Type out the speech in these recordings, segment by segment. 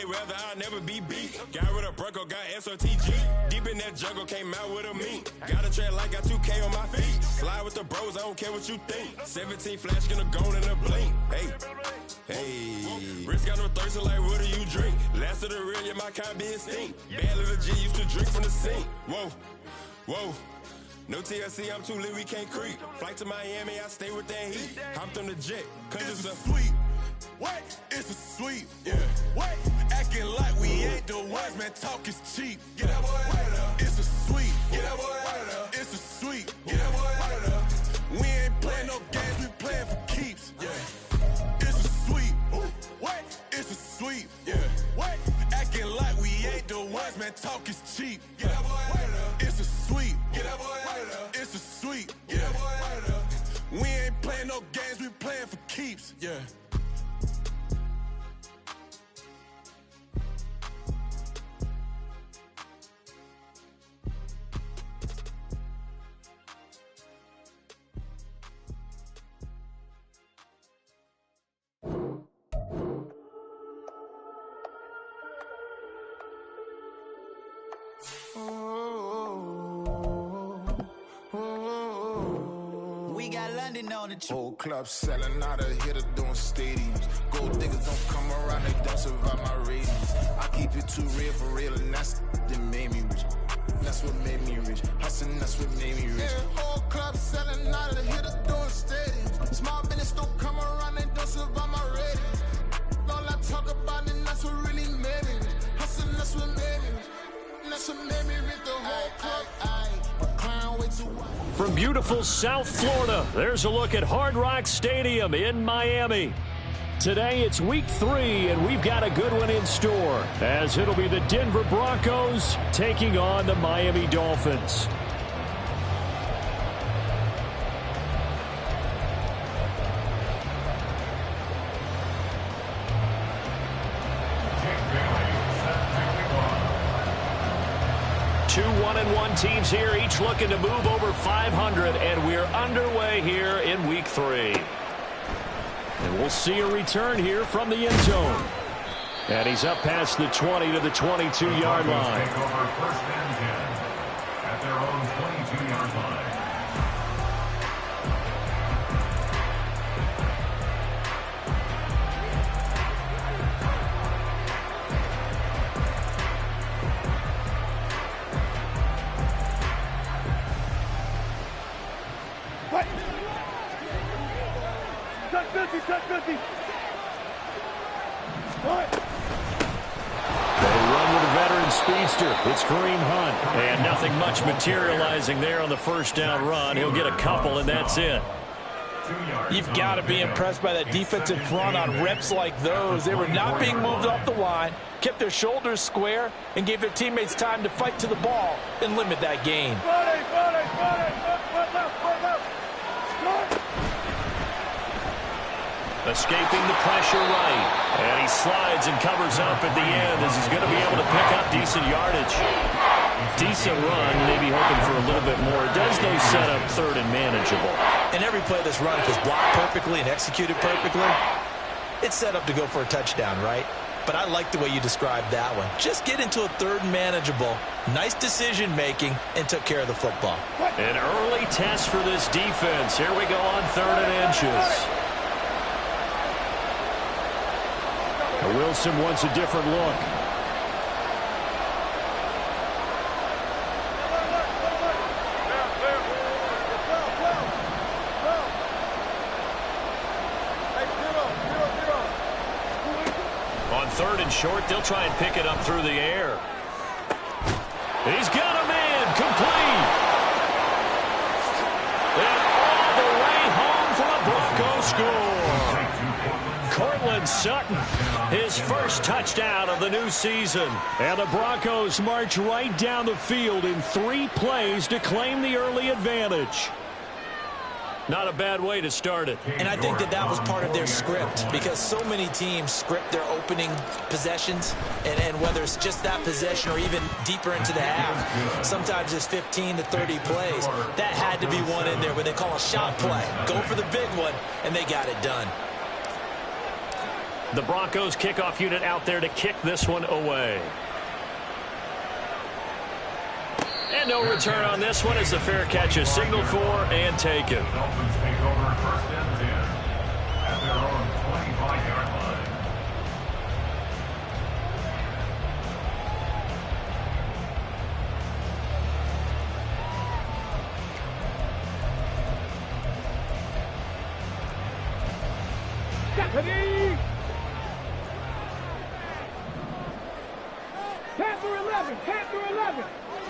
Mayweather, I'll never be beat. Got rid of Bronco, got SOTG. Deep in that jungle, came out with a meat. Got a track like got 2K on my feet. Slide with the bros, I don't care what you think. 17 flash, gonna go in a blink. Hey, Rich got no thirsting like what do you drink? Last of the real, yeah, my kind be instinct. Bad little G used to drink from the sink. Whoa, whoa. No TLC, I'm too lit, we can't creep. Flight to Miami, I stay with that heat. Hopped on the jet, cause it's a sweet. What? It's a sweep. Yeah. What? Acting like we ain't the ones, man. Talk is cheap. Get that boy out of there. It's a sweep. Get that boy out of there. It's a sweep. Get that boy out of there. We ain't playing no games, we playing for keeps. Yeah. It's a sweep. What? It's a sweep. Yeah. What? Acting like we ain't the ones, man. Talk is cheap. Get that boy out of there. It's a sweep. Get that boy out of there. It's a sweep. Get that boy out of there. We ain't playing no games, we playing for keeps. Yeah. On the whole club selling out of hitter doing stadiums. Gold diggers don't come around, they don't survive my ratings. I keep it too real for real, and that's that made me rich. That's what made me rich. Hustling, that's what made me rich. Yeah, whole club selling out of hitter doing stadiums. Small business don't come around, they don't survive my ratings. All I talk about, and that's what really made me rich. Hustling, that's what made me rich. That's what made me rich. The whole club. From beautiful South Florida, there's a look at Hard Rock Stadium in Miami. Today it's week 3, and we've got a good one in store, as it'll be the Denver Broncos taking on the Miami Dolphins. Two 1-1 teams here, each looking to move over 500, and we're underway here in week 3. And we'll see a return here from the end zone. And he's up past the 20 to the 22-yard line. Take over first and 10 at their own 22-yard line. Speedster. It's Kareem Hunt. And nothing much materializing there on the first down run. He'll get a couple, and that's it. You've got to be impressed by that defensive front on reps like those. They were not being moved off the line, kept their shoulders square, and gave their teammates time to fight to the ball and limit that gain. Escaping the pressure right. And he slides and covers up at the end as he's going to be able to pick up decent yardage. Decent run, maybe hoping for a little bit more. It does, though, set up third and manageable. And every play this run, if it's blocked perfectly and executed perfectly, it's set up to go for a touchdown, right? But I like the way you described that one. Just get into a third and manageable, nice decision-making, and took care of the football. An early test for this defense. Here we go on 3rd and inches. Wilson wants a different look. On 3rd and short, they'll try and pick it up through the air. He's got a man, complete. And all the way home for a Bronco score. Cortland Sutton, his first touchdown of the new season. And the Broncos march right down the field in 3 plays to claim the early advantage. Not a bad way to start it. And I think that was part of their script, because so many teams script their opening possessions, and whether it's just that possession or even deeper into the half, sometimes it's 15 to 30 plays. That had to be one in there where they call a shot play. Go for the big one, and they got it done. The Broncos kickoff unit out there to kick this one away. And no return on this one as the fair catch is signaled for and taken. Dolphins take over first and 10 at their own 25-yard line.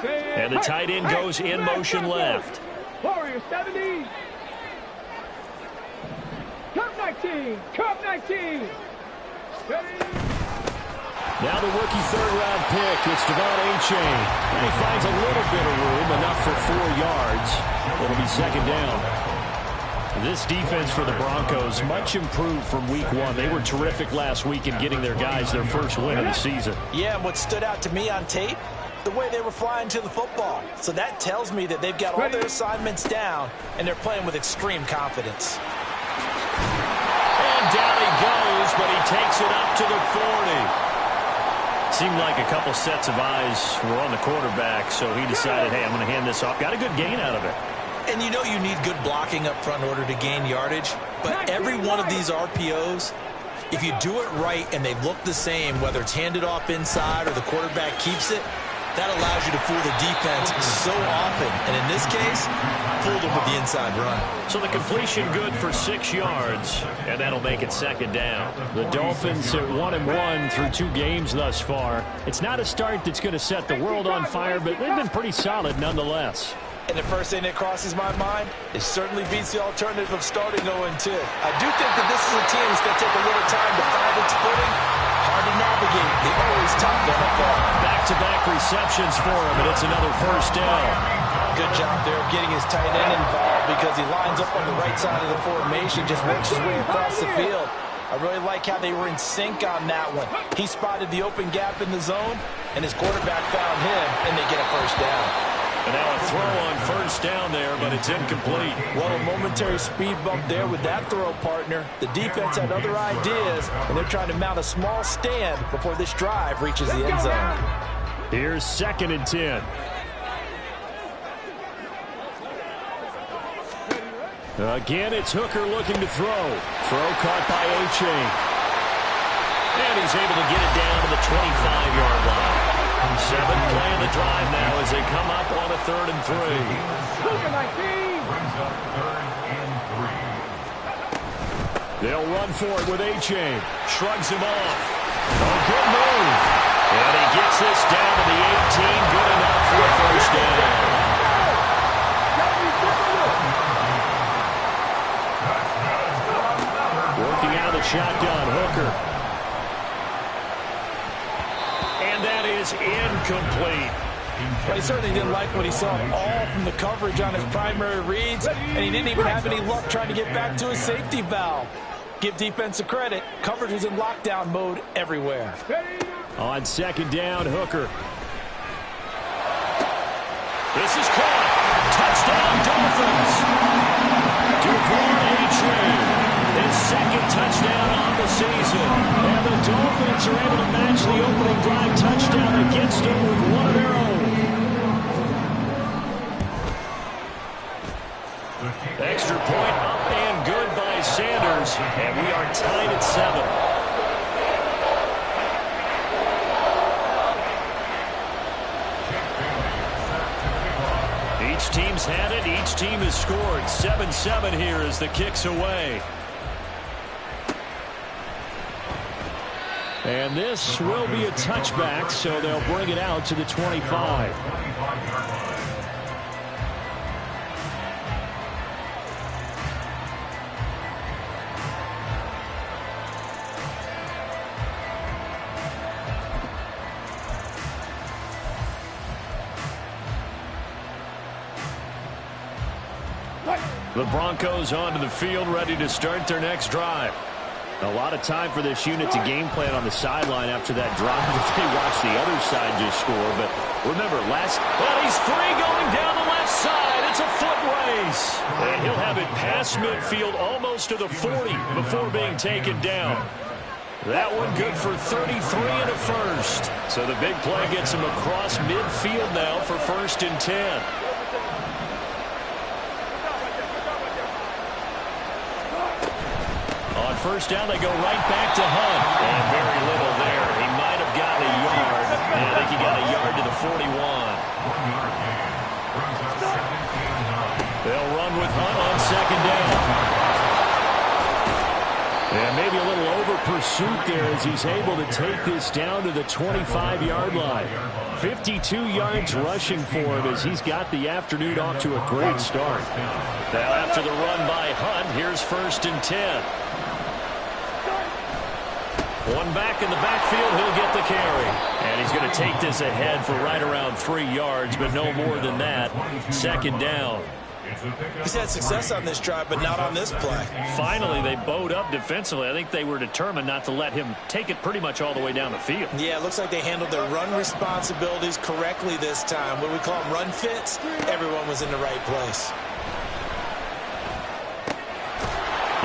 And the tight end goes in motion left. Warrior 70. Cup 19. Cup 19. Now the rookie third-round pick. It's Devon Achane. And he finds a little bit of room, enough for 4 yards. It'll be second down. This defense for the Broncos, much improved from week 1. They were terrific last week in getting their guys their first win of the season. Yeah, and what stood out to me on tape, the way they were flying to the football. So that tells me that they've got all their assignments down, and they're playing with extreme confidence. And down he goes, but he takes it up to the 40. Seemed like a couple sets of eyes were on the quarterback, so he decided, hey, I'm going to hand this off. Got a good gain out of it. And you know you need good blocking up front in order to gain yardage. But every one of these RPOs, if you do it right and they look the same, whether it's handed off inside or the quarterback keeps it, that allows you to fool the defense so often. And in this case, fooled them with the inside run. So the completion good for 6 yards, and that'll make it second down. The Dolphins at 1-1 through 2 games thus far. It's not a start that's going to set the world on fire, but they've been pretty solid nonetheless. And the first thing that crosses my mind, it certainly beats the alternative of starting 0-2. I do think that this is a team that's going to take a little time to find its footing. Hard to navigate. They always top the NFL. Back-to-back receptions for him, and it's another first down. Good job there of getting his tight end involved because he lines up on the right side of the formation, just works his way across the field. I really like how they were in sync on that one. He spotted the open gap in the zone, and his quarterback found him, and they get a first down. And now a throw on first down there, but it's incomplete. Well, a momentary speed bump there with that throw, partner. The defense had other ideas, and they're trying to mount a small stand before this drive reaches the end zone. Here's 2nd and 10. Again, it's Hooker looking to throw. Throw caught by Achane. And he's able to get it down to the 25-yard line. 7th play of the drive now as they come up on a 3rd and 3. Brings up 3rd and 3. They'll run for it with Achane. Shrugs him off. A good move. And he gets this down to the 18. Good enough for a first down. Working out of the shotgun, Hooker. And that is incomplete. But he certainly didn't like what he saw all from the coverage on his primary reads, and he didn't even have any luck trying to get back to his safety valve. Give defense a credit. Coverage was in lockdown mode everywhere. On 2nd down, Hooker. This is caught. Touchdown, Dolphins. Devon Achane. His 2nd touchdown on the season. And the Dolphins are able to match the opening drive touchdown against them with one of their own. Extra point up and good by Sanders. And we are tied at 7. Each team's had it. Each team has scored. 7-7 here as the kick's away. And this will be a touchback, so they'll bring it out to the 25. The Broncos onto the field, ready to start their next drive. A lot of time for this unit to game plan on the sideline after that drive if they watch the other side just score. But remember, he's free going down the left side. It's a foot race. And he'll have it past midfield almost to the 40 before being taken down. That one good for 33 and a first. So the big play gets him across midfield now for 1st and 10. On 1st down, they go right back to Hunt. And very little there. He might have gotten a yard. And I think he got a yard to the 41. They'll run with Hunt on 2nd down. And maybe a little over pursuit there as he's able to take this down to the 25-yard line. 52 yards rushing for him as he's got the afternoon off to a great start. Now after the run by Hunt, here's 1st and 10. One back in the backfield, he'll get the carry. And he's going to take this ahead for right around 3 yards, but no more than that. 2nd down. He's had success on this drive, but not on this play. Finally, they bowed up defensively. I think they were determined not to let him take it pretty much all the way down the field. Yeah, it looks like they handled their run responsibilities correctly this time. What we call them run fits, everyone was in the right place.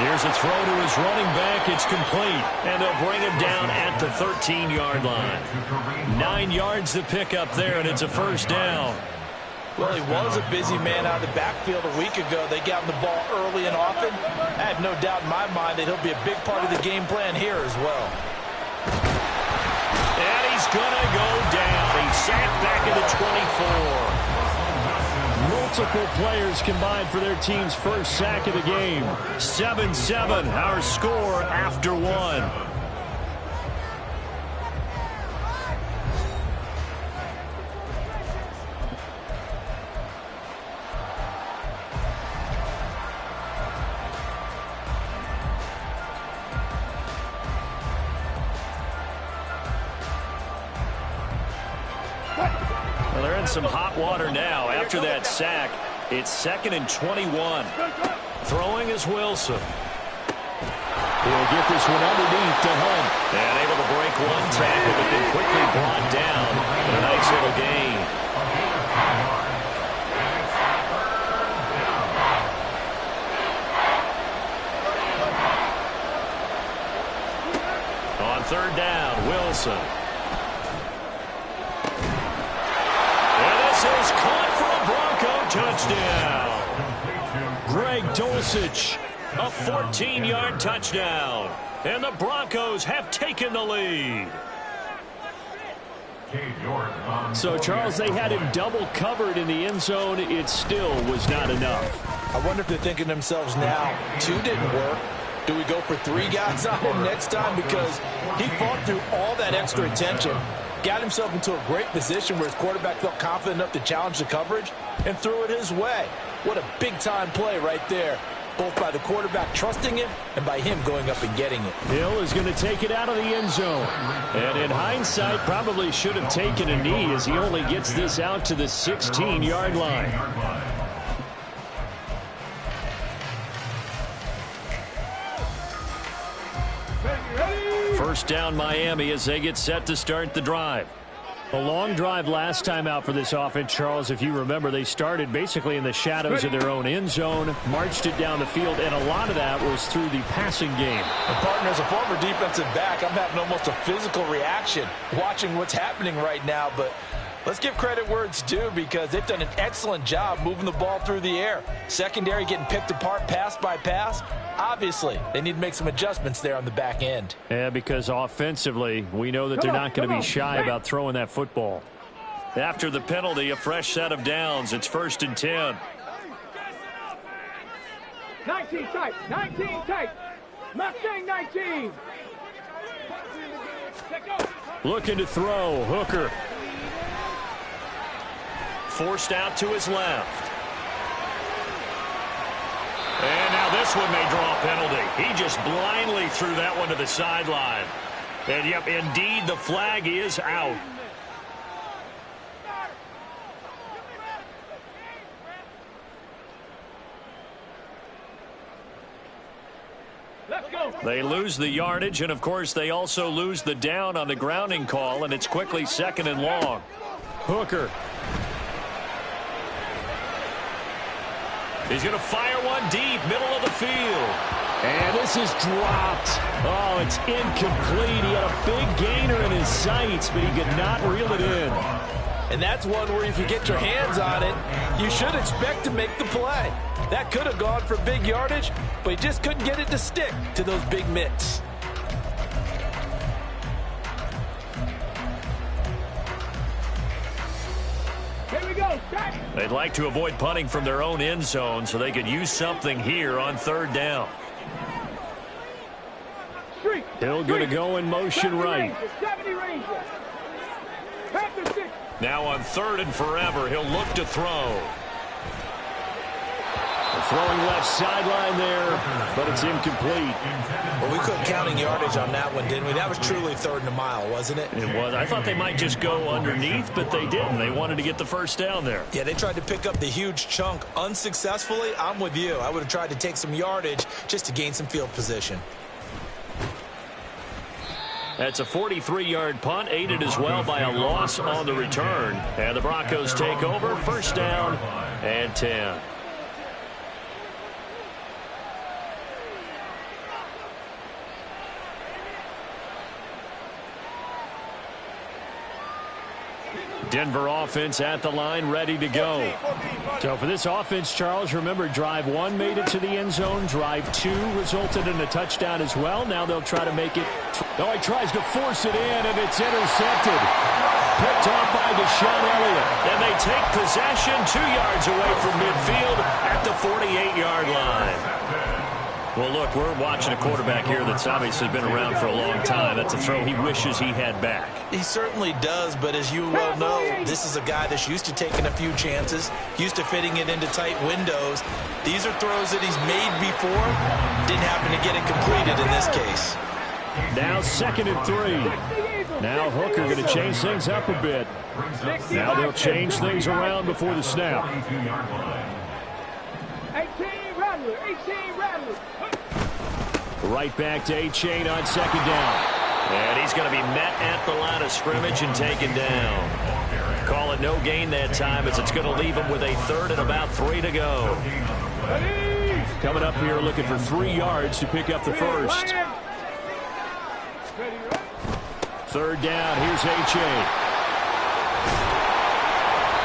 Here's a throw to his running back. It's complete. And they'll bring him down at the 13-yard line. 9 yards to pick up there, and it's a 1st down. Well, he was a busy man out of the backfield a week ago. They got him the ball early and often. I have no doubt in my mind that he'll be a big part of the game plan here as well. And he's going to go down. He's sacked back at the 24. Multiple players combined for their team's first sack of the game. 7-7, our score after 1. Some hot water now after that sack. It's 2nd and 21. Throwing is Wilson. He'll get this one underneath to Hunt. And able to break one tackle, but then quickly brought down. A nice little gain. On 3rd down, Wilson. Is caught for a Bronco touchdown. Greg Dulcich, a 14-yard touchdown. And the Broncos have taken the lead. So, Charles, they had him double covered in the end zone. It still was not enough. I wonder if they're thinking to themselves now, 2 didn't work. Do we go for 3 guys on him next time? Because he fought through all that extra attention. Got himself into a great position where his quarterback felt confident enough to challenge the coverage and threw it his way. What a big-time play right there, both by the quarterback trusting him and by him going up and getting it. Hill is going to take it out of the end zone. And in hindsight, probably should have taken a knee as he only gets this out to the 16-yard line. First down Miami as they get set to start the drive. A long drive last time out for this offense, Charles. If you remember, they started basically in the shadows of their own end zone, marched it down the field, and a lot of that was through the passing game. And partner, as a former defensive back, I'm having almost a physical reaction watching what's happening right now. But let's give credit where it's due because they've done an excellent job moving the ball through the air. Secondary getting picked apart pass by pass. Obviously, they need to make some adjustments there on the back end. Yeah, because offensively, we know that they're not going to be shy about throwing that football. After the penalty, a fresh set of downs. It's 1st and 10. 19 tight, 19 tight. Mustang 19. Looking to throw, Hooker. Forced out to his left. And now this one may draw a penalty. He just blindly threw that one to the sideline. And, yep, indeed, the flag is out. Let's go. They lose the yardage, and, of course, they also lose the down on the grounding call, and it's quickly 2nd and long. Hooker. He's going to fire one deep, middle of the field. And this is dropped. Oh, it's incomplete. He had a big gainer in his sights, but he could not reel it in. And that's one where if you get your hands on it, you should expect to make the play. That could have gone for big yardage, but he just couldn't get it to stick to those big mitts. Here we go. Start. They'd like to avoid punting from their own end zone so they could use something here on third down. Hill going to go in motion right. 70 Rangers. Panther 6. Now on third and forever, he'll look to throw. Throwing left sideline there, but it's incomplete. Well, we couldn't counting yardage on that one, didn't we? That was truly third and a mile, wasn't it? It was. I thought they might just go underneath, but they didn't. They wanted to get the first down there. Yeah, they tried to pick up the huge chunk unsuccessfully. I'm with you. I would have tried to take some yardage just to gain some field position. That's a 43-yard punt, aided as well by a loss on the return. And the Broncos take over, first down and 10. Denver offense at the line, ready to go. So for this offense, Charles, remember, drive 1 made it to the end zone. Drive 2 resulted in a touchdown as well. Now they'll try to make it. Oh, he tries to force it in, and it's intercepted. Picked off by Deshaun Elliott. And they take possession 2 yards away from midfield at the 48-yard line. Well, look, we're watching a quarterback here that's obviously been around for a long time. That's a throw he wishes he had back. He certainly does, but as you well know, this is a guy that's used to taking a few chances, used to fitting it into tight windows. These are throws that he's made before. Didn't happen to get it completed in this case. Now 2nd and 3. Now Hooker going to change things up a bit. Now they'll change things around before the snap. 18 Rattler. 18 Rattler. Right back to A-Chain on 2nd down. And he's going to be met at the line of scrimmage and taken down. Call it no gain that time, as it's going to leave him with a 3rd and about 3 to go. Coming up here looking for 3 yards to pick up the first. 3rd down, here's A-Chain.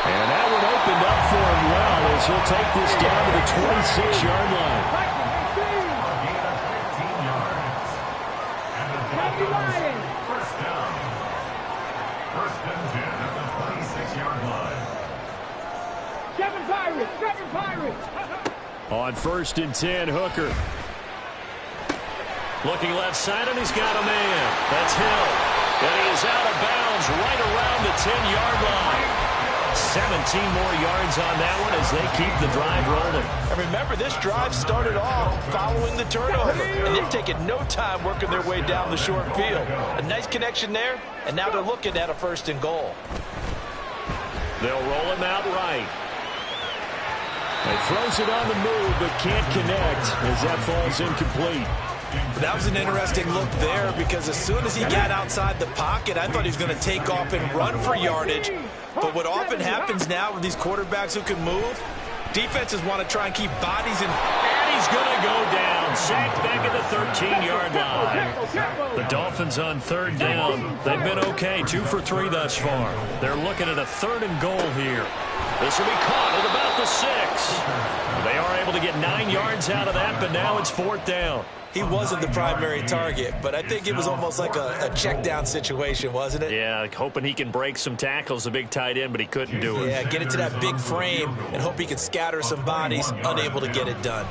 And that one opened up for him well as he'll take this down to the 26-yard line. First down. 1st and 10 at the 26-yard line. 7 Pirates. 7 Pirates. On 1st and 10, Hooker. Looking left side, and he's got a man. That's Hill. And he is out of bounds right around the 10-yard line. 17 more yards on that one as they keep the drive rolling. And remember, this drive started off following the turnover, and they've taken no time working their way down the short field. A nice connection there, and now they're looking at a 1st and goal. They'll roll him out right. He throws it on the move, but can't connect as that falls incomplete. That was an interesting look there, because as soon as he got outside the pocket, I thought he was going to take off and run for yardage. But what often happens now with these quarterbacks who can move, defenses want to try and keep bodies in. And he's going to go down. Sacked back at the 13-yard line. The Dolphins on 3rd down. They've been okay, 2 for 3 thus far. They're looking at a 3rd and goal here. This will be caught at about the 6. They are able to get 9 yards out of that, but now it's 4th down. He wasn't the primary target, but I think it was almost like a check down situation, wasn't it? Yeah, hoping he can break some tackles, a big tight end, but he couldn't do it. Yeah, get it to that big frame and hope he can scatter some bodies, unable to get it done.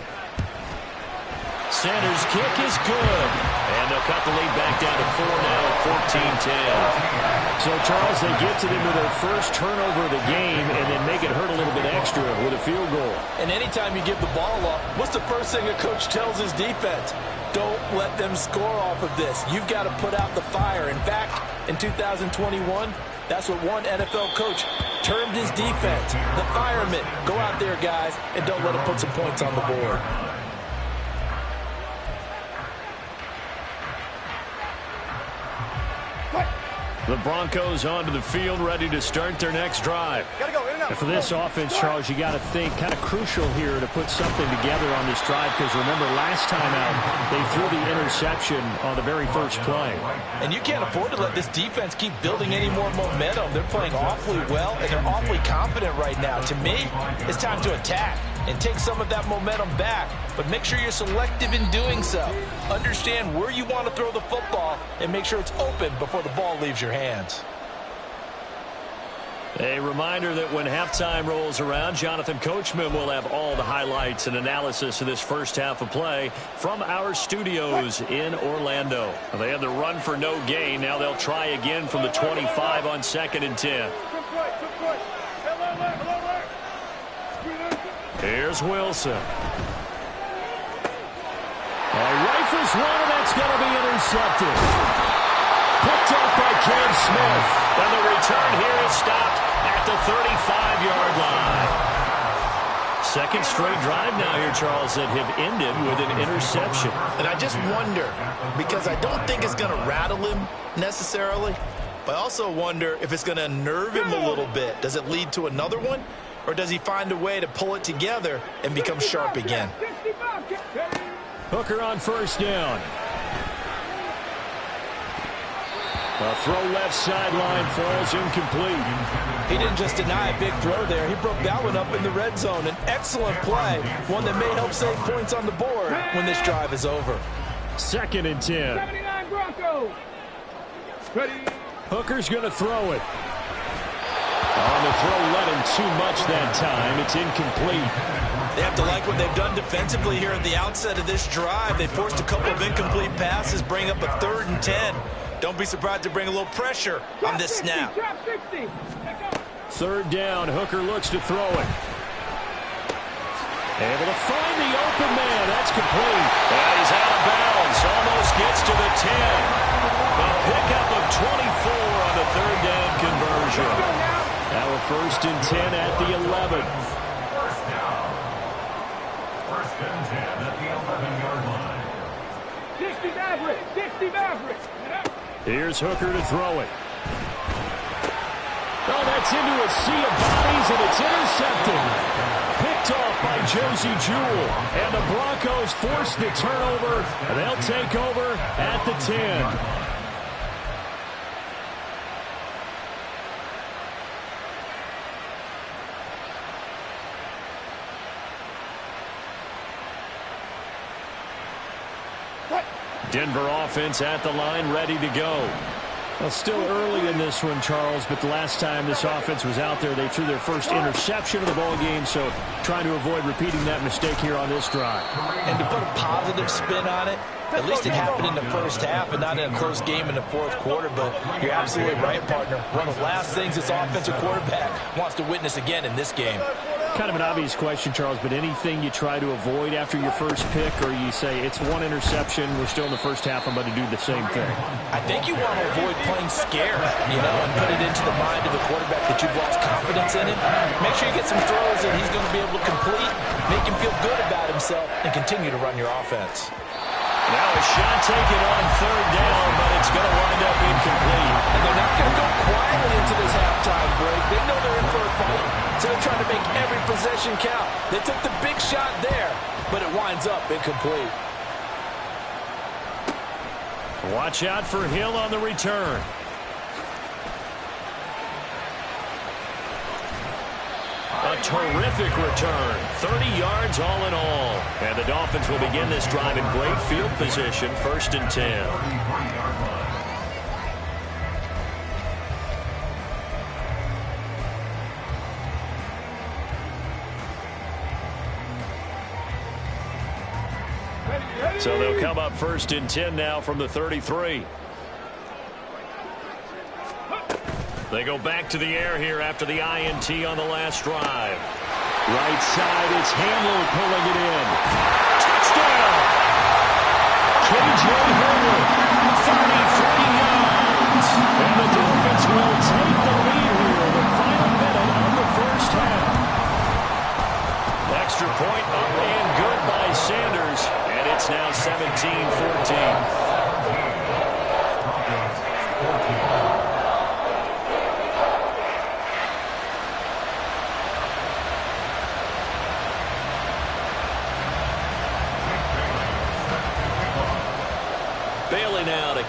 Sanders' kick is good. And they'll cut the lead back down to 4 now at 14-10. So, Charles, they get to them with their first turnover of the game and then make it hurt a little bit extra with a field goal. And anytime you give the ball up, what's the first thing a coach tells his defense? Don't let them score off of this. You've got to put out the fire. In fact, in 2021, that's what one NFL coach termed his defense. The firemen. Go out there, guys, and don't let them put some points on the board. The Broncos onto the field, ready to start their next drive. And for this offense, Charles, you got to think kind of crucial here to put something together on this drive, because remember last time out they threw the interception on the very first play. And you can't afford to let this defense keep building any more momentum. They're playing awfully well, and they're awfully confident right now. To me, it's time to attack and take some of that momentum back. But make sure you're selective in doing so. Understand where you want to throw the football and make sure it's open before the ball leaves your hands. A reminder that when halftime rolls around, Jonathan Coachman will have all the highlights and analysis of this first half of play from our studios in Orlando. They had the run for no gain. Now they'll try again from the 25 on 2nd and 10. Here's Wilson. Rifles one, and that's going to be intercepted. Picked up by Cam Smith. And the return here is stopped at the 35-yard line. Second straight drive now here, Charles, that have ended with an interception. And I just wonder, because I don't think it's going to rattle him necessarily, but I also wonder if it's going to unnerve him a little bit. Does it lead to another one? Or does he find a way to pull it together and become sharp again? Hooker on first down. A throw left sideline falls incomplete. He didn't just deny a big throw there. He broke that one up in the red zone. An excellent play. One that may help save points on the board when this drive is over. 2nd and 10. 79 Broncos. Ready. Hooker's going to throw it. On the throw, let him too much that time. It's incomplete. They have to like what they've done defensively here at the outset of this drive. They forced a couple of incomplete passes, bring up a 3rd and 10. Don't be surprised to bring a little pressure on this snap. 3rd down, Hooker looks to throw it. Able to find the open man. That's complete. And he's out of bounds. Almost gets to the 10. A pickup of 24 on the 3rd down conversion. Now a 1st and 10 at the 11. First down. 1st and 10 at the 11-yard line. 60 Maverick. 60 Maverick. Here's Hooker to throw it. Oh, that's into a sea of bodies, and it's intercepted. Picked off by Josie Jewell. And the Broncos force the turnover. And they'll take over at the 10. Denver offense at the line, ready to go. Well, still early in this one, Charles, but the last time this offense was out there, they threw their first interception of the ball game, so trying to avoid repeating that mistake here on this drive. And to put a positive spin on it, at least it happened in the first half and not in a close game in the 4th quarter, but you're absolutely right, partner. One of the last things this offensive quarterback wants to witness again in this game. Kind of an obvious question, Charles, but anything you try to avoid after your first pick, or you say it's one interception, we're still in the first half, I'm going to do the same thing? I think you want to avoid playing scared, and put it into the mind of the quarterback that you've lost confidence in him. Make sure you get some throws that he's going to be able to complete, make him feel good about himself, and continue to run your offense. Now a shot taken on 3rd down, but it's going to wind up incomplete. And they're not going to go quietly into this halftime break. They know they're in for a fight, so they're trying to make every possession count. They took the big shot there, but it winds up incomplete. Watch out for Hill on the return. A terrific return. 30 yards all in all. And the Dolphins will begin this drive in great field position. 1st and 10. So they'll come up 1st and 10 now from the 33. They go back to the air here after the INT on the last drive. Right side, it's Handler pulling it in. Touchdown! K.J. Handler, 33 yards. And the Dolphins will take the lead here, the final minute of the first half. Extra point up and good by Sanders. And it's now 17-14.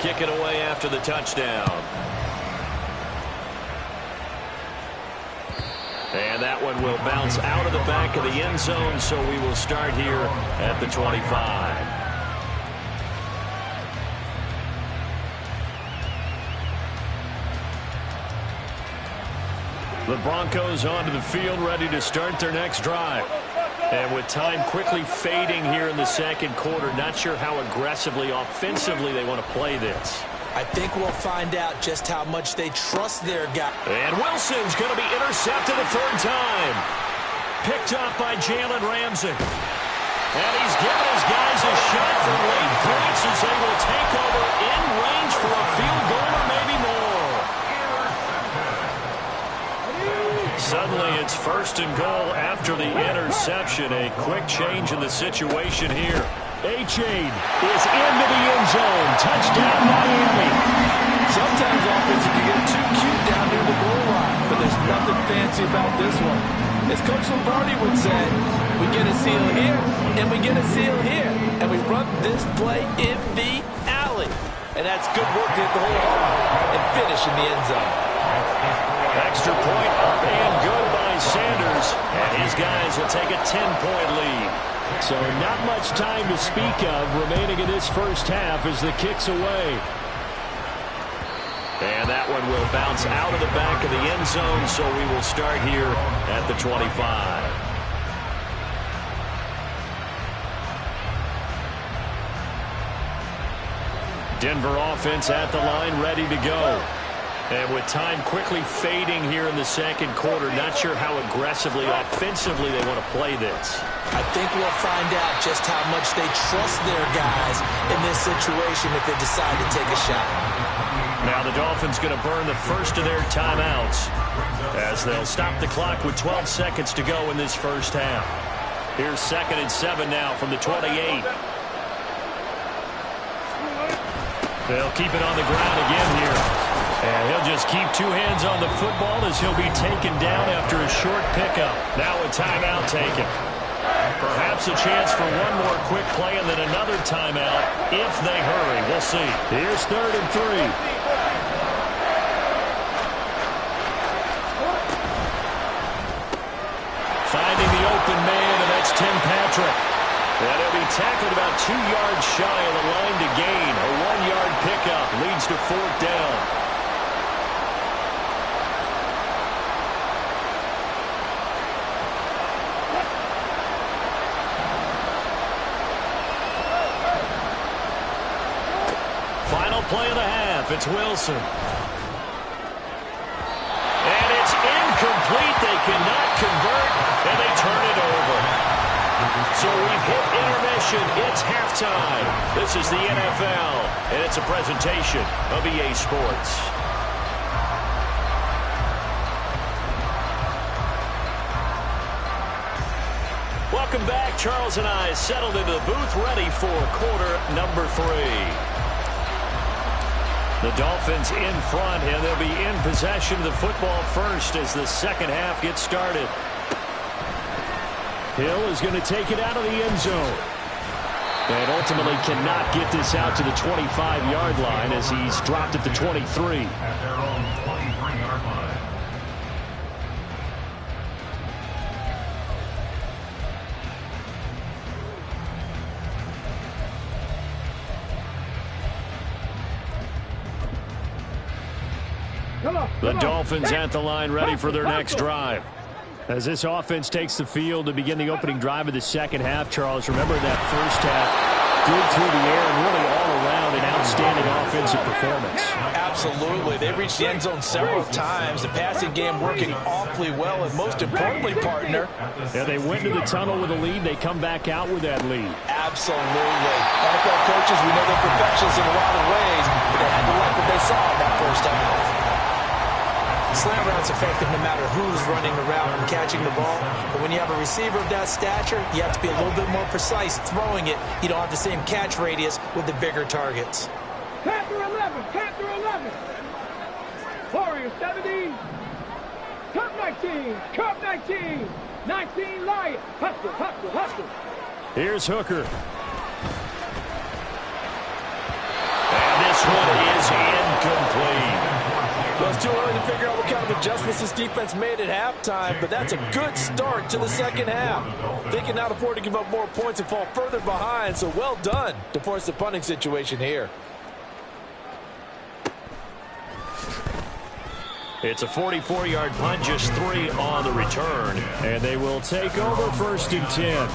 kick it away after the touchdown. And that one will bounce out of the back of the end zone, so we will start here at the 25. The Broncos onto the field, ready to start their next drive. And with time quickly fading here in the second quarter, not sure how aggressively, offensively they want to play this. I think we'll find out just how much they trust their guy. And Wilson's going to be intercepted a third time. Picked up by Jalen Ramsey. And he's given his guys a shot for late points as they will take over in range for a field goal or maybe more. Suddenly it's first and goal after the interception. A quick change in the situation here. Achane is into the end zone. Touchdown, Miami. Sometimes offense can get too cute down near the goal line, but there's nothing fancy about this one. As Coach Lombardi would say, we get a seal here, and we get a seal here, and we run this play in the alley. And that's good work to hit the hole and finish in the end zone. Extra point up and good by Sanders, and his guys will take a 10-point lead. So not much time to speak of remaining in this first half as the kick's away. And that one will bounce out of the back of the end zone, so we will start here at the 25. Denver offense at the line, ready to go. And with time quickly fading here in the second quarter, not sure how aggressively, offensively they want to play this. I think we'll find out just how much they trust their guys in this situation if they decide to take a shot. Now the Dolphins going to burn the first of their timeouts as they'll stop the clock with 12 seconds to go in this first half. Here's 2nd and 7 now from the 28. They'll keep it on the ground again here. And he'll just keep two hands on the football as he'll be taken down after a short pickup. Now a timeout taken. Perhaps a chance for one more quick play and then another timeout if they hurry. We'll see. Here's 3rd and 3. Finding the open man, and that's Tim Patrick. And he'll be tackled about 2 yards shy of the line to gain. A 1-yard pickup leads to 4th down. Play of the half. It's Wilson. And it's incomplete. They cannot convert, and they turn it over. So we've hit intermission. It's halftime. This is the NFL, and it's a presentation of EA Sports. Welcome back. Charles and I settled into the booth, ready for quarter number 3. The Dolphins in front, and they'll be in possession of the football first as the second half gets started. Hill is going to take it out of the end zone. And ultimately cannot get this out to the 25-yard line as he's dropped at the 23. At their own 23-yard line. The Dolphins at the line, ready for their next drive. As this offense takes the field to begin the opening drive of the second half, Charles, remember that first half, good through the air and really all around an outstanding offensive performance. Absolutely. They reached the end zone several times. The passing game working awfully well, and most importantly, partner. Yeah, they went to the tunnel with a lead. They come back out with that lead. Absolutely. NFL coaches, we know they're perfectionists in a lot of ways, but they had to like what they saw in that first half. Slant route's effective no matter who's running the route and catching the ball. But when you have a receiver of that stature, you have to be a little bit more precise throwing it. You don't have the same catch radius with the bigger targets. Panther 11, Panther 11. Warrior 70. Cup 19, Cup 19. 19 Lion. Hustle, hustle, hustle. Here's Hooker. And this one incomplete. Well, it's too early to figure out what kind of adjustments this defense made at halftime, but that's a good start to the second half. They can not afford to give up more points and fall further behind, so well done to force the punting situation here. It's a 44-yard punt, just 3 on the return. And they will take over 1st and 10.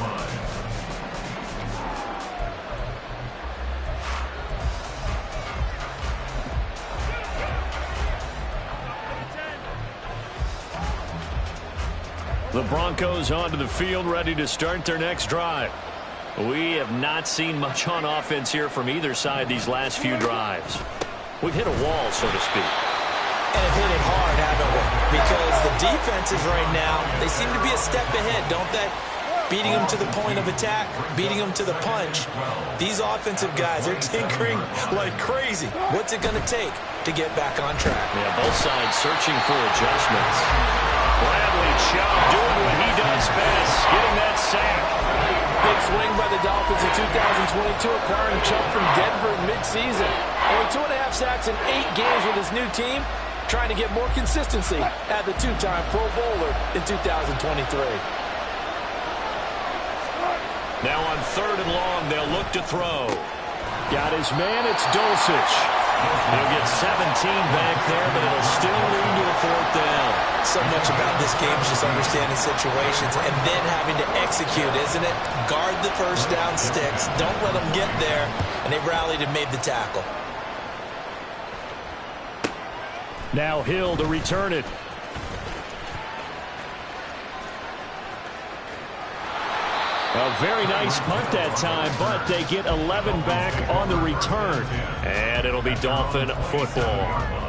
The Broncos onto the field, ready to start their next drive. We have not seen much on offense here from either side these last few drives. We've hit a wall, so to speak. And have hit it hard, haven't we? Because the defenses right now, they seem to be a step ahead, don't they? Beating them to the point of attack, beating them to the punch. These offensive guys, they're tinkering like crazy. What's it going to take to get back on track? Yeah, both sides searching for adjustments. Bradley Chubb doing what he does best, getting that sack. Big swing by the Dolphins in 2022, acquiring Chubb from Denver in midseason. Only 2.5 sacks in 8 games with his new team, trying to get more consistency at the 2-time Pro Bowler in 2023. Now on 3rd and long, they'll look to throw. Got his man, it's Dulcich. He'll get 17 back there, but it'll still lead to a 4th down. So much about this game is just understanding situations and then having to execute, isn't it? Guard the first down sticks. Don't let them get there. And they rallied and made the tackle. Now Hill to return it. A very nice punt that time, but they get 11 back on the return. And it'll be Dolphin football.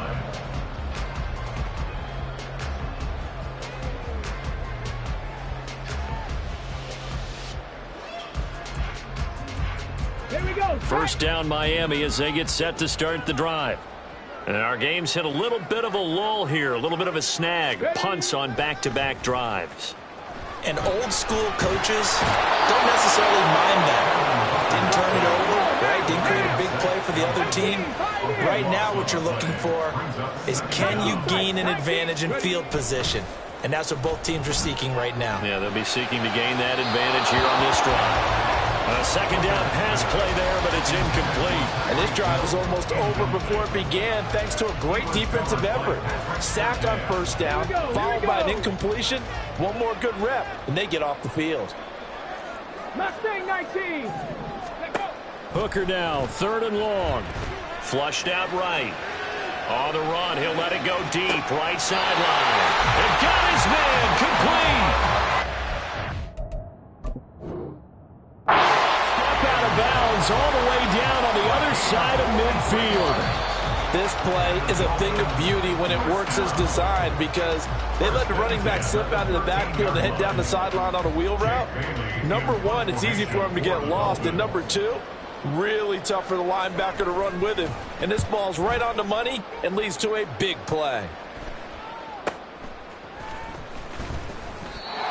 Here we go. First down Miami as they get set to start the drive. And our game's hit a little bit of a lull here, a little bit of a snag. Punts on back-to-back drives. And old school coaches don't necessarily mind that. Didn't turn it over, right? Didn't create a big play for the other team. Right now what you're looking for is can you gain an advantage in field position? And that's what both teams are seeking right now. Yeah, they'll be seeking to gain that advantage here on this drive. A second down pass play there, but it's incomplete. And this drive was almost over before it began thanks to a great defensive effort. Sack on first down, followed by an incompletion. One more good rep, and they get off the field. Mustang 19. Hooker now, 3rd and long. Flushed out right. On the run, he'll let it go deep. Right sideline. And got his man complete. Bounds all the way down on the other side of midfield. This play is a thing of beauty when it works as designed because they let the running back slip out of the backfield and head down the sideline on a wheel route. Number one, it's easy for him to get lost. And number two, really tough for the linebacker to run with him. And this ball's right on the money and leads to a big play.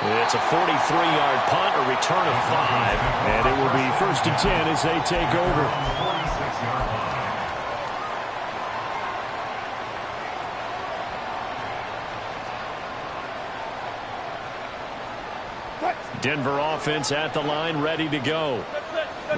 It's a 43-yard punt, a return of 5. And it will be 1st and 10 as they take over. Denver offense at the line, ready to go.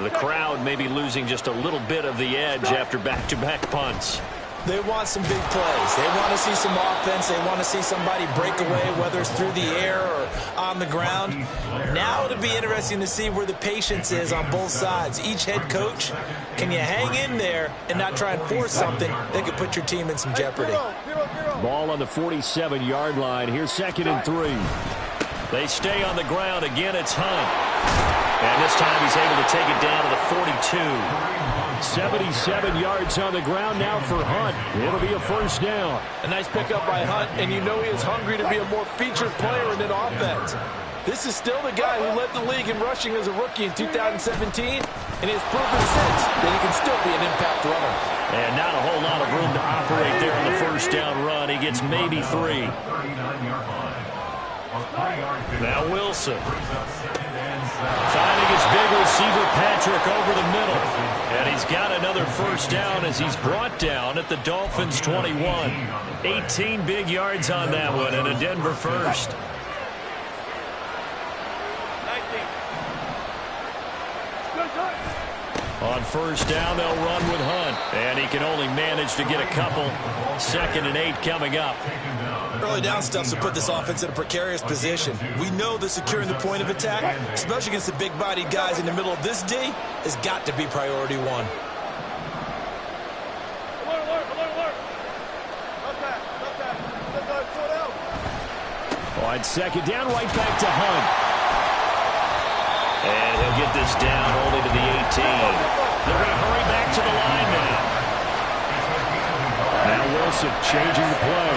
The crowd may be losing just a little bit of the edge after back-to-back punts. They want some big plays. They want to see some offense. They want to see somebody break away, whether it's through the air or on the ground. Now it'll be interesting to see where the patience is on both sides. Each head coach, can you hang in there and not try and force something that could put your team in some jeopardy? Ball on the 47-yard line. Here's 2nd and 3. They stay on the ground. Again, it's Hunt. And this time he's able to take it down to the 42. 77 yards on the ground now for Hunt. It'll be a 1st down. A nice pickup by Hunt, and you know he is hungry to be a more featured player in an offense. This is still the guy who led the league in rushing as a rookie in 2017, and he has proven since that he can still be an impact runner. And not a whole lot of room to operate there on the 1st down run. He gets maybe 3. Now Wilson. Finding his big receiver Patrick over the middle. And he's got another first down as he's brought down at the Dolphins' 21. 18 big yards on that one and a Denver first. On first down, they'll run with Hunt. And he can only manage to get a couple. 2nd and 8 coming up. Early down stuff to put this offense in a precarious position. We know that securing the point of attack, especially against the big-bodied guys in the middle of this D, has got to be priority one. On 2nd down, right back to Hunt. And he'll get this down only to the 18. They're going to hurry back to the line now. Now Wilson changing the play.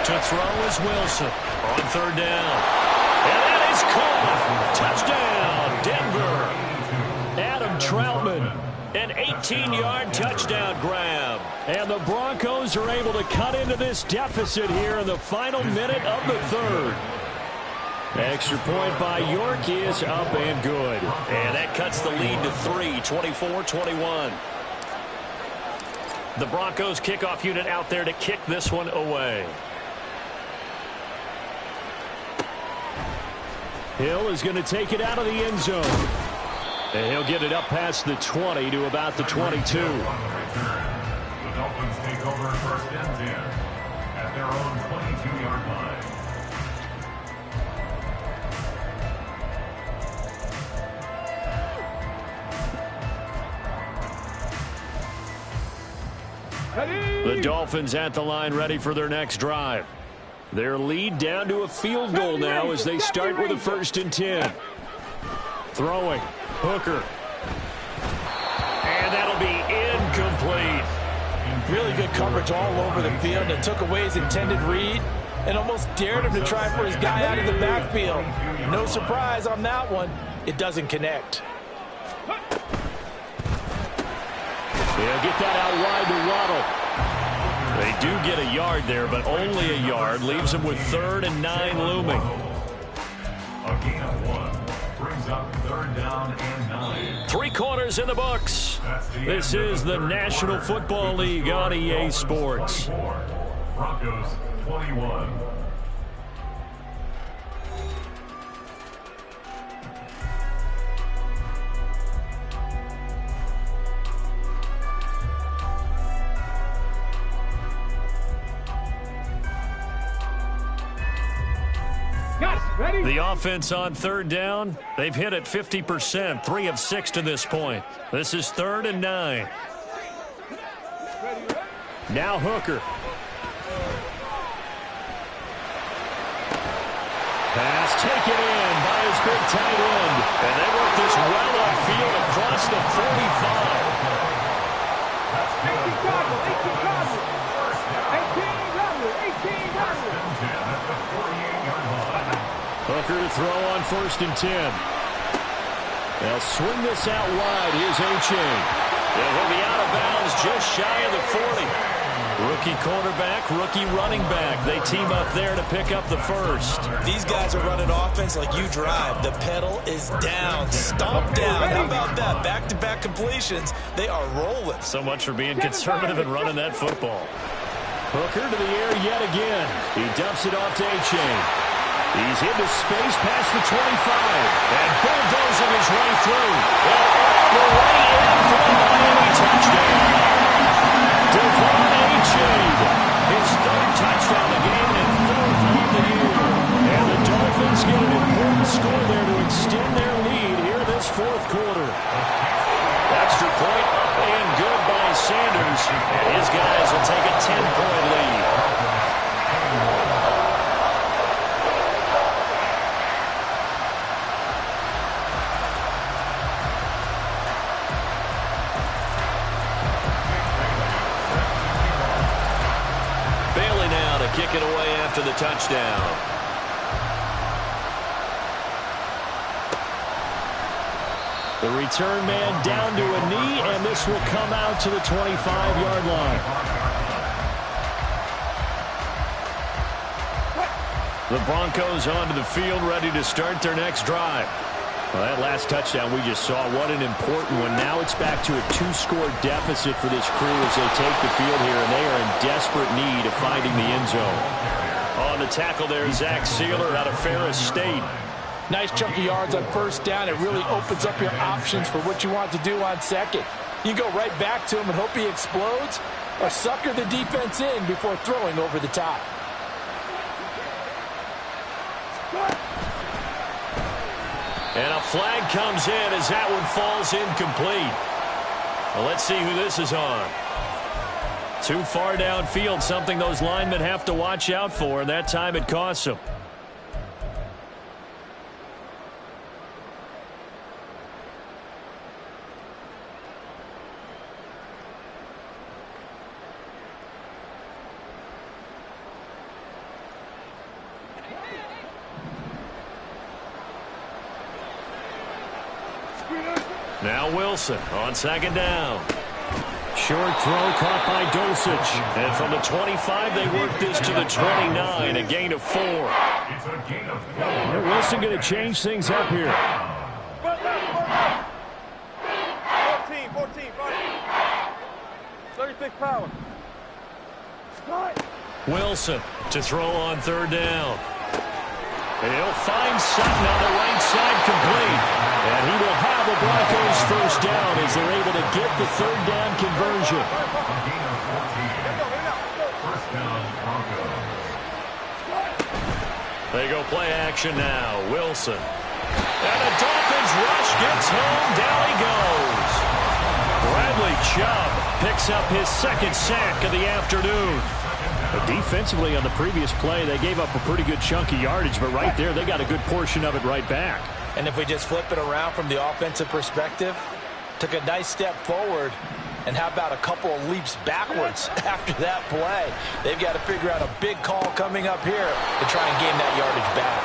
To throw is Wilson on 3rd down. And that is caught. Touchdown, Denver. Adam Troutman. An 18-yard touchdown grab. And the Broncos are able to cut into this deficit here in the final minute of the 3rd. Extra point by York is up and good. And that cuts the lead to 3, 24-21. The Broncos kickoff unit out there to kick this one away. Hill is going to take it out of the end zone. And he'll get it up past the 20 to about the 22. The Dolphins take over 1st and 10 at their own 22-yard line. The Dolphins at the line ready for their next drive. Their lead down to a field goal now as they start with a 1st and 10. Throwing. Hooker. And that'll be incomplete. Really good coverage all over the field. It took away his intended read and almost dared him to try for his guy out of the backfield. No surprise on that one. It doesn't connect. They'll get that out wide to Waddle. They do get a yard there, but only a yard. Leaves them with 3rd and 9 looming. A gain of 1 brings up 3rd down and 9. 3 quarters in the books. This is the National Football League on EA Sports. Broncos 21. The offense on 3rd down, they've hit it 50%, 3 of 6 to this point. This is 3rd and 9. Now Hooker. Pass taken in by his big tight end. And they work this well upfield across the 45. Hooker to throw on 1st and 10. They'll swing this out wide. Here's A-Chain. He'll be out of bounds just shy of the 40. Rookie quarterback, rookie running back. They team up there to pick up the first. These guys are running offense like you drive. The pedal is down, stomp down. How about that? Back-to-back completions. They are rolling. So much for being conservative and running that football. Hooker to the air yet again. He dumps it off to A-Chain. He's into space past the 25. And bulldozing his way through. And all the way in for a Miami touchdown. Devon A-Chain. His 3rd touchdown of the game and 4th on the year. And the Dolphins get an important score there to extend their lead here this 4th quarter. Extra point and good by Sanders. And his guys will take a 10-point lead. Kick it away after the touchdown. The return man down to a knee, and this will come out to the 25-yard line. The Broncos onto the field, ready to start their next drive. Well, that last touchdown we just saw, what an important one. Now it's back to a 2-score deficit for this crew as they take the field here, and they are in desperate need of finding the end zone. On the tackle there, Zach Sealer out of Ferris State. Nice chunk of yards on first down. It really opens up your options for what you want to do on second. You go right back to him and hope he explodes, or sucker the defense in before throwing over the top. And a flag comes in as that one falls incomplete. Well, let's see who this is on. Too far downfield, something those linemen have to watch out for, and that time it costs them. Now Wilson on second down. Short throw caught by Dulcich. And from the 25, they work this to the 29, a gain of 4. It's a gain of 4. Wilson going to change things up here. 14, 36 power. Wilson to throw on third down. He'll find Sutton on the right side, complete. And he will have the Broncos first down as they're able to get the third down conversion. First down, Broncos. They go play action now. Wilson. And the Dolphins rush gets home. Down he goes. Bradley Chubb picks up his second sack of the afternoon. But defensively on the previous play, they gave up a pretty good chunk of yardage, but right there, they got a good portion of it right back. And if we just flip it around from the offensive perspective, took a nice step forward, and how about a couple of leaps backwards after that play? They've got to figure out a big call coming up here to try and gain that yardage back.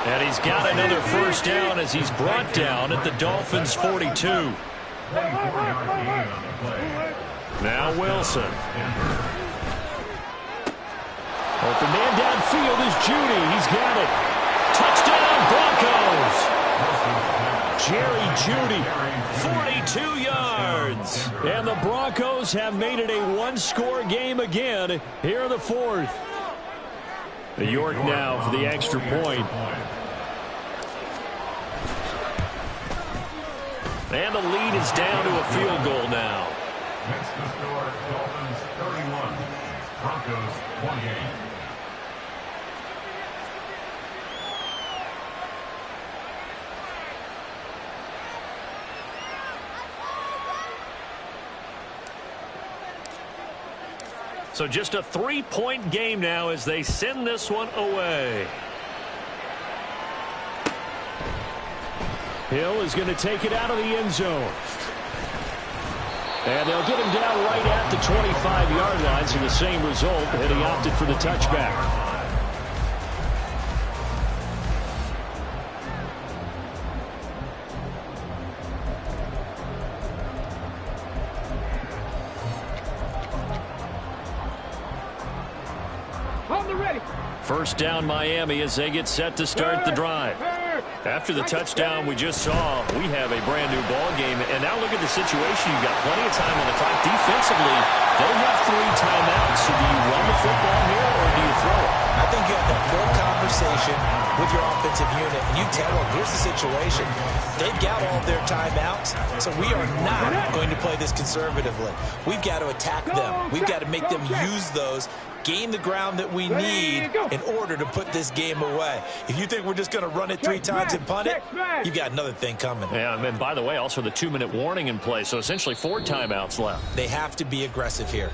And he's got another first down as he's brought down at the Dolphins' 42. 24-yard gain on the play. Now Wilson. Open man downfield is Judy. He's got it. Touchdown, Broncos. Jerry Judy, 42 yards. And the Broncos have made it a one-score game again here in the fourth. York now for the extra point. And the lead is down to a field goal now. Next to score, Dolphins 31, Broncos 28. So just a 3-point game now as they send this one away. Hill is going to take it out of the end zone. And they'll get him down right at the 25-yard line, so the same result, and he opted for the touchback. First down Miami as they get set to start the drive. After the touchdown we just saw, we have a brand new ball game. And now look at the situation. You've got plenty of time on the clock. Defensively, they have 3 timeouts. So do you run the football here or do you throw it? I think you have that full conversation with your offensive unit, and you tell them, here's the situation. They've got all their timeouts, so we are not going to play this conservatively. We've got to attack them. We've got to make them use those, gain the ground that we need in order to put this game away. If you think we're just going to run it 3 times and punt it, you've got another thing coming. Yeah, and by the way, also the 2-minute warning in play, so essentially 4 timeouts left. They have to be aggressive here.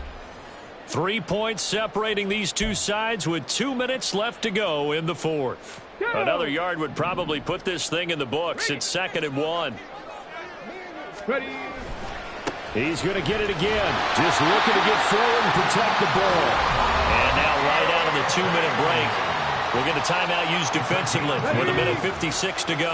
3 points separating these two sides with 2 minutes left to go in the fourth. Another yard would probably put this thing in the books. It's 2nd and 1. He's going to get it again. Just looking to get forward and protect the ball. And now right out of the 2-minute break, We'll get a timeout used defensively with 1:56 to go.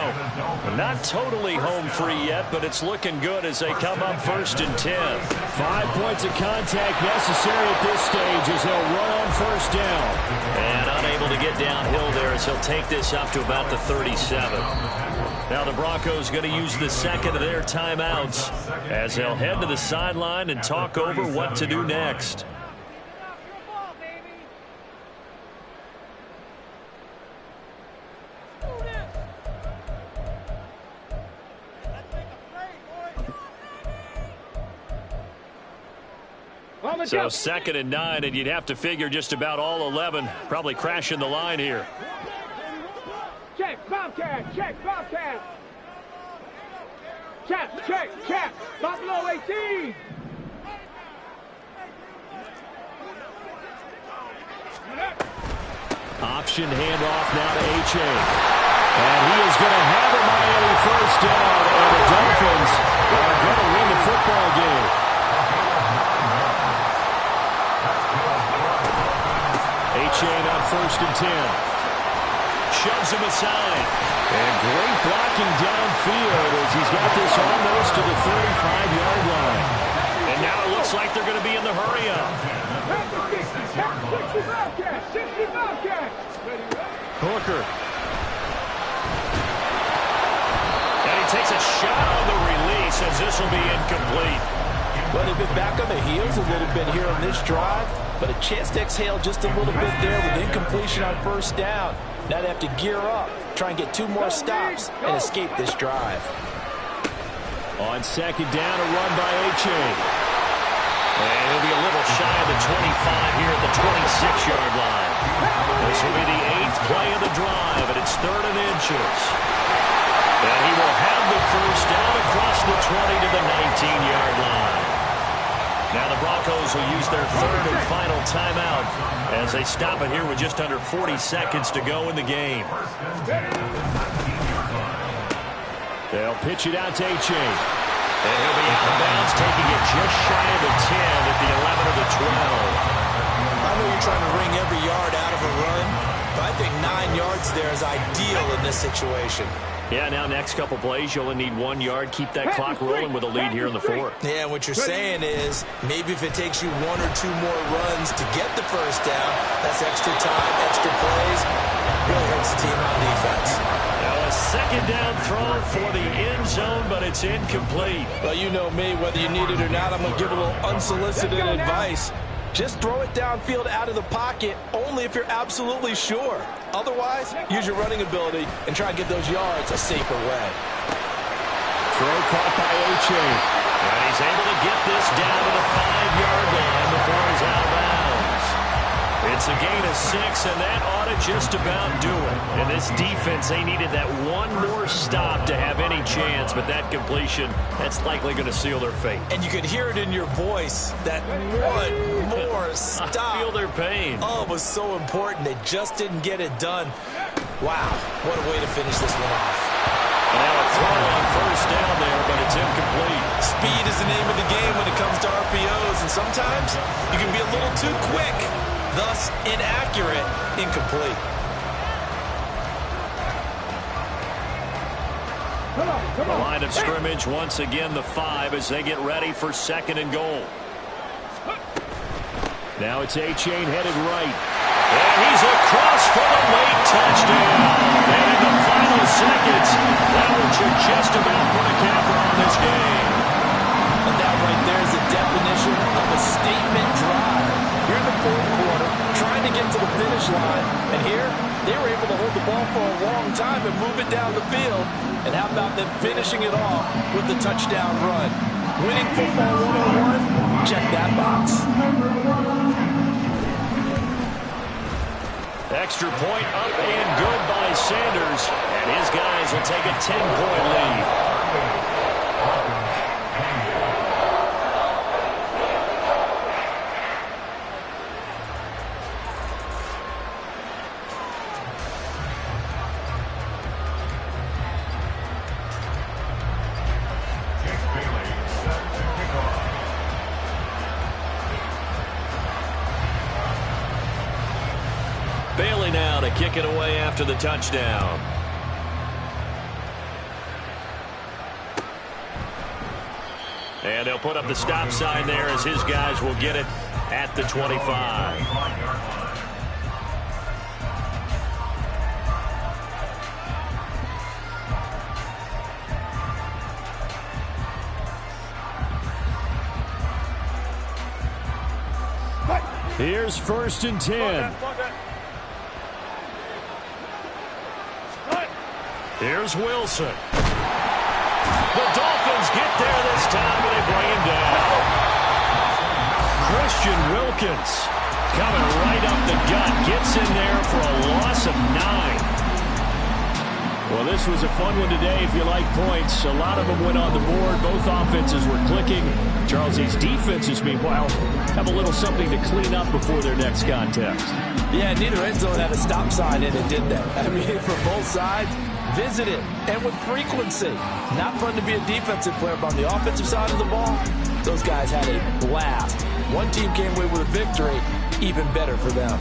Not totally home free yet, but it's looking good as they come up 1st and 10. 5 points of contact necessary at this stage as they'll run on 1st down. And unable to get downhill there as he'll take this up to about the 37. Now the Broncos going to use the second of their timeouts as they'll head to the sideline and talk over what to do next. So 2nd and 9, and you'd have to figure just about all 11 probably crashing the line here. Check, Bobcat, check, Bobcat. Check, Buffalo 18. Option handoff now to H.A. And he is going to have a Miami 1st down, and the Dolphins are going to win the football game. H.A. on 1st and 10. Shoves him aside. And great blocking downfield as he's got this almost to the 35-yard line. And now it looks like they're going to be in the hurry-up. Hooker. And he takes a shot on the release as this will be incomplete. Well, they've been back on the heels a little bit here on this drive, but a chance to exhale just a little bit there with incompletion on 1st down. Now they have to gear up, try and get 2 more stops, and escape this drive. On 2nd down, a run by H.A. And he'll be a little shy of the 25 here at the 26-yard line. This will be the 8th play of the drive, and it's 3rd and inches. And he will have the 1st down across the 20 to the 19-yard line. Now the Broncos will use their 3rd and final timeout as they stop it here with just under 40 seconds to go in the game. They'll pitch it out to H.A. And he'll be out of bounds, taking it just shy of the 10 at the 11 of the 12. I know you're trying to wring every yard out of a run, but I think 9 yards there is ideal in this situation. Yeah, now next couple plays, you only need 1 yard. Keep that clock rolling with a lead here in the 4th. Yeah, what you're saying is maybe if it takes you 1 or 2 more runs to get the 1st down, that's extra time, extra plays, really hurts the team on defense. Now a 2nd down throw for the end zone, but it's incomplete. Well, you know me, whether you need it or not, I'm going to give a little unsolicited advice. Just throw it downfield out of the pocket only if you're absolutely sure. Otherwise, use your running ability and try and get those yards a safer way. Throw caught by H.A. And he's able to get this down to the 5-yard line before he's out of bounds. It's a gain of 6, and that ought to just about do it. And this defense, they needed that 1 more stop to have any chance, but that completion, that's likely going to seal their fate. And you could hear it in your voice, that 1 more stop. I feel their pain. Oh, it was so important. They just didn't get it done. Wow, what a way to finish this one off. And now a throw on 1st down there, but it's incomplete. Speed is the name of the game when it comes to RPOs, and sometimes you can be a little too quick. Thus, inaccurate, incomplete. The line of scrimmage, once again, the 5 as they get ready for 2nd and goal. Now it's H.A. headed right. And he's across for the late touchdown. And in the final seconds, that one should just about put a capper on this game. And that right there is the definition of a statement drive. You're in the 4th quarter, trying to get to the finish line. And here, they were able to hold the ball for a long time and move it down the field. And how about them finishing it off with the touchdown run? Winning football 101, check that box. Extra point up and good by Sanders. And his guys will take a 10-point lead. kick it away after the touchdown. And they'll put up the stop sign there as his guys will get it at the 25. Here's 1st and 10. Here's Wilson. The Dolphins get there this time, and they bring him down. Christian Wilkins coming right up the gut. Gets in there for a loss of 9. Well, this was a fun one today if you like points. A lot of them went on the board. Both offenses were clicking. Charles, these defenses, meanwhile, have a little something to clean up before their next contest. Yeah, neither end zone had a stop sign in it, did they? I mean, for both sides, visit it, and with frequency. Not fun to be a defensive player, but on the offensive side of the ball, those guys had a blast. One team came away with a victory, even better for them.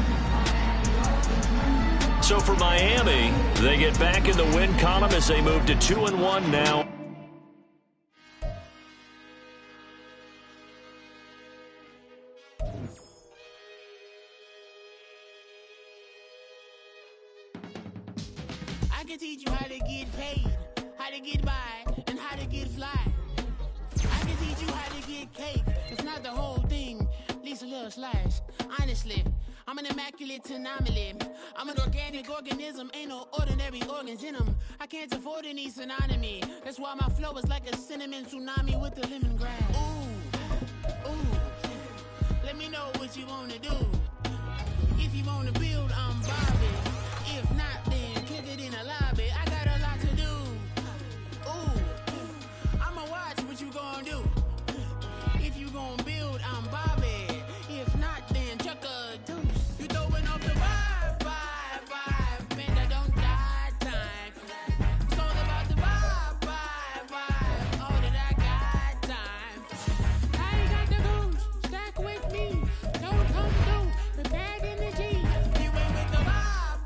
So for Miami, they get back in the win column as they move to 2-1 now. I can teach you how to get paid, how to get by, and how to get fly. I can teach you how to get cake. It's not the whole thing, at least a little slice. Honestly, I'm an immaculate anomaly. I'm an organic organism, ain't no ordinary organs in them. I can't afford any synonymy. That's why my flow is like a cinnamon tsunami with the lemongrass. Ooh, let me know what you wanna do. If you wanna build, I'm Barbie. If not, then kick it in a lobby. I got a lot to do. Ooh, I'ma watch what you gonna do. If you gonna build, I'm Bobby. If not, then chuck a deuce. You throwing off the vibe, man, I don't die time. It's all about the vibe, all that I got time. I ain't got the goose, stack with me. Don't come through the bad energy. You ain't with the vibe,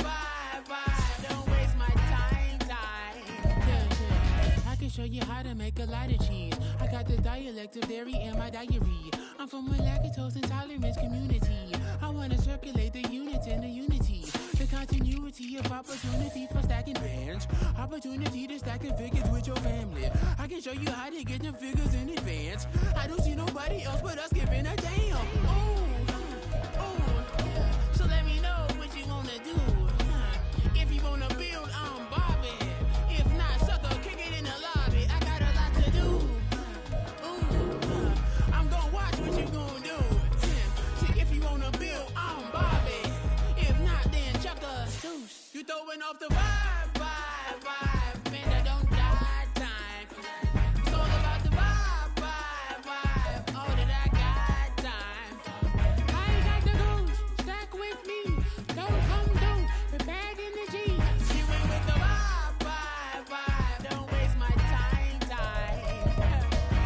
don't waste my time. Yeah. I can show you how to make a lot of cheese. I got the dialect of dairy in my diary. I'm from a lactose intolerance community. I wanna circulate the units and the unity. The continuity of opportunity for stacking bands. Opportunity to stack the figures with your family. I can show you how to get them figures in advance. I don't see nobody else but us giving a damn. So let me know what you wanna do. If you wanna build, I'm Bobby. If not, sucker, kick it in the lobby. I got a lot to do. I'm gonna watch what you gonna do. See, if you wanna build, I'm Bobby. If not, then chuck a deuce. You throwing off the vibe, man, I don't die time. It's all about the vibe, all that I got time. I ain't got the goose, stack with me. Don't come through with bad energy. You ain't with the vibe, don't waste my time.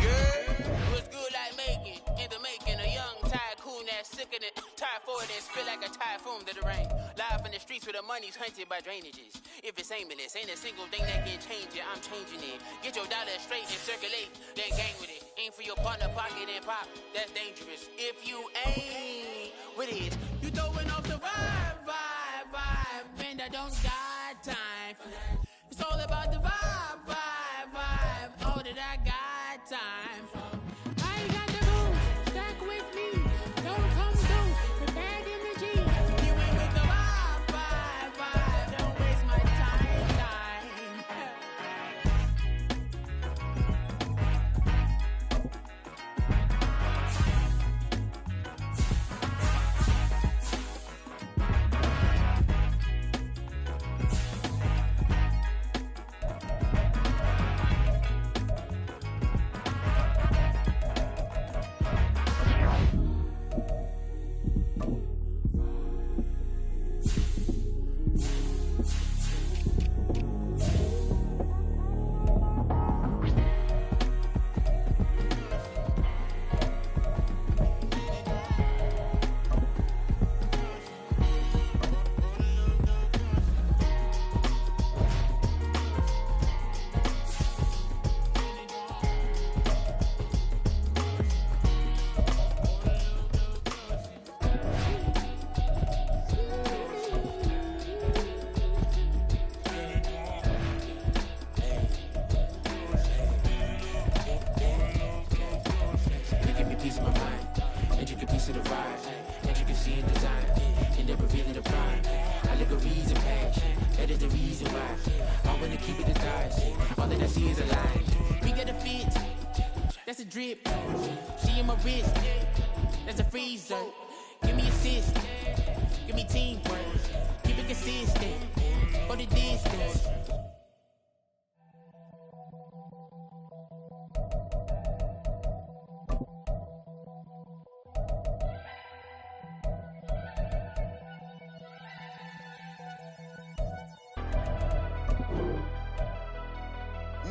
Yeah, what's good like making, in the making, a young tycoon that's sicker than typhoid and spit like a typhoon to the rain. Live in the streets where the money's hunted by drainages. If it's aimless, ain't a single thing that can change it, I'm changing it. Get your dollar straight and circulate, then gang with it. Aim for your partner, pocket and pop, that's dangerous. If you ain't with it, you throwing off the vibe, man, I don't got time for that. It's all about the vibe, all that I got time for. I ain't got the goose, stack with me. Don't come through with bad energy. You ain't with the vibe, don't waste my time. rest of the vibe. Intricacy and design, end up revealing the prime. I look a reason past, that is the reason why. I wanna keep it attached, all that I see is a line. We got a fit, that's a drip. She in my wrist, that's a freezer. Give me assist, give me teamwork. Keep it consistent, for the distance.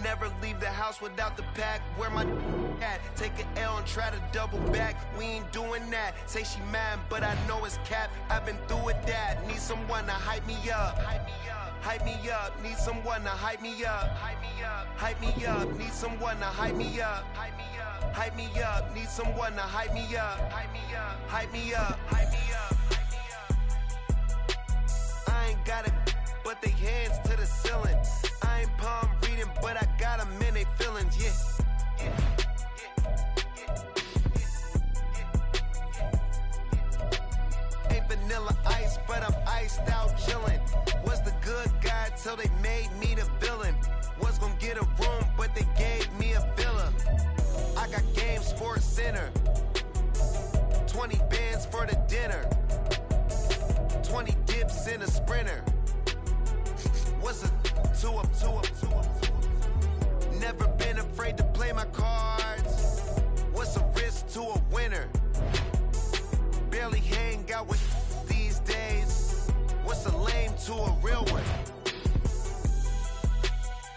Never leave the house without the pack. Where my at? Take an L and try to double back. We ain't doing that. Say she mad, but I know it's cap. I've been through with that. Need someone to hype me up. Hype me up. Need someone to hype me up. Hype me up. Need someone to hype me up. Hype me up. Need someone to hype me up. Hype me up. Hype me up. I ain't got it, but they hands to the ceiling. I ain't palm reading, but I got them in they feelings, yeah. Ain't vanilla ice, but I'm iced out chillin'. Was the good guy till they made me the villain. Was gonna get a room, but they gave me a villa. I got Game Sports Center, 20 bands for the dinner, 20 dips in a sprinter. What's a 2 up, 2 up, 2 up, 2 up?